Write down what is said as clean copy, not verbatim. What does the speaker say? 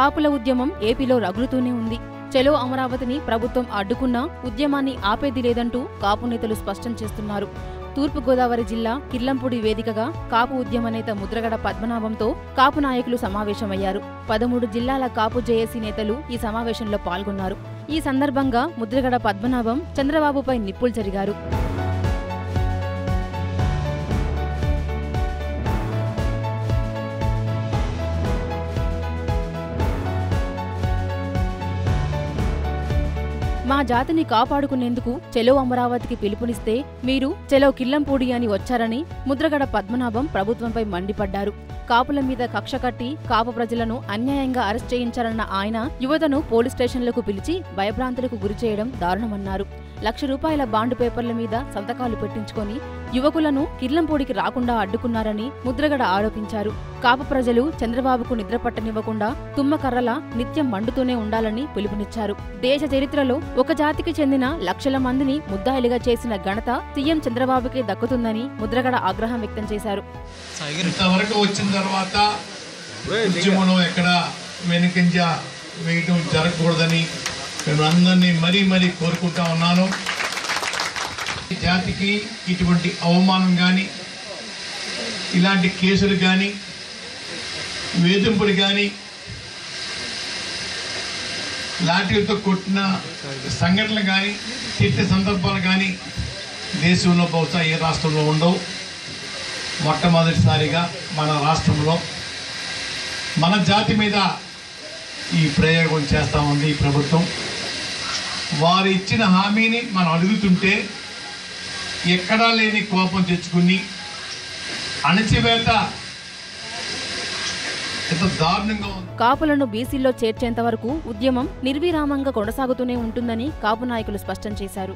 కాపుల ఉద్యమం ఏపీలో రగులుతూనే ఉంది. చలో అమరావతిని ప్రభుత్వం అడ్డుకున్నా ఉద్యమాన్ని ఆపేది లేదంటూ కాపు నేతలు స్పష్టం చేస్తున్నారు. తూర్పుగోదావరి జిల్లా కిర్లంపూడి వేదికగా కాపు ఉద్యమ నేత ముద్రగడ పద్మనాభంతో కాపు నాయకులు సమావేశమయ్యారు. 13 జిల్లాల కాపు జేఏసీ నేతలు ఈ సమావేశంలో పాల్గొన్నారు. ఈ సందర్భంగా ముద్రగడ పద్మనాభం చంద్రబాబుపై నిప్పులు చెరిగారు. మా జాతిని కాపాడుకునేందుకు చలో అమరావతికి పిలుపునిస్తే మీరు చలో కిల్లంపూడి అని వచ్చారని ముద్రగడ పద్మనాభం ప్రభుత్వంపై మండిపడ్డారు. కాపుల మీద కక్ష కట్టి కాపు ప్రజలను అన్యాయంగా అరెస్ట్ చేయించారన్న ఆయన యువతను పోలీస్ స్టేషన్లకు పిలిచి భయభ్రాంతులకు గురిచేయడం దారుణమన్నారు. ₹1,00,000 బాండ్ పేపర్ల మీద సంతకాలు పెట్టించుకొని యువకులను కిర్లంపూడికి రాకుండా అడ్డుకున్నారని ముద్రగడ ఆరోపించారు. కాపు ప్రజలు చంద్రబాబుకు నిద్రపట్టనివ్వకుండా తుమ్మకర్రలా నిత్యం మండుతూనే ఉండాలని పిలుపునిచ్చారు. దేశ చరిత్రలో ఒక జాతికి చెందిన లక్షల మందిని ముద్దాయిలుగా చేసిన ఘనత సీఎం చంద్రబాబుకే దక్కుతుందని ముద్రగడ ఆగ్రహం వ్యక్తం చేశారు. వచ్చిన తర్వాత ఉద్యమంలో ఎక్కడ వెనుకంజ వేయటం జరగకూడదని నేను అందరినీ మరీ కోరుకుంటా ఉన్నాను. జాతికి ఇటువంటి అవమానం కానీ, ఇలాంటి కేసులు కానీ, వేధింపులు కానీ, లాఠీలతో కొట్టిన సంఘటనలు కానీ, తిట్టే సందర్భాలు కానీ దేశంలో బహుశా ఏ రాష్ట్రంలో ఉండవు. మొట్టమొదటిసారిగా మన రాష్ట్రంలో మన జాతి మీద ఈ ప్రయోగం చేస్తూ ఉంది ఈ ప్రభుత్వం. వారు ఇచ్చిన హామీని మనం అడుగుతుంటే ఎక్కడా లేని కోపం తెచ్చుకుని అణచివేత ఎంత దారుణంగా ఉంది. కాపులను బీసీల్లో చేర్చేంత వరకు ఉద్యమం నిర్విరామంగా కొనసాగుతూనే ఉంటుందని కాపు నాయకులు స్పష్టం చేశారు.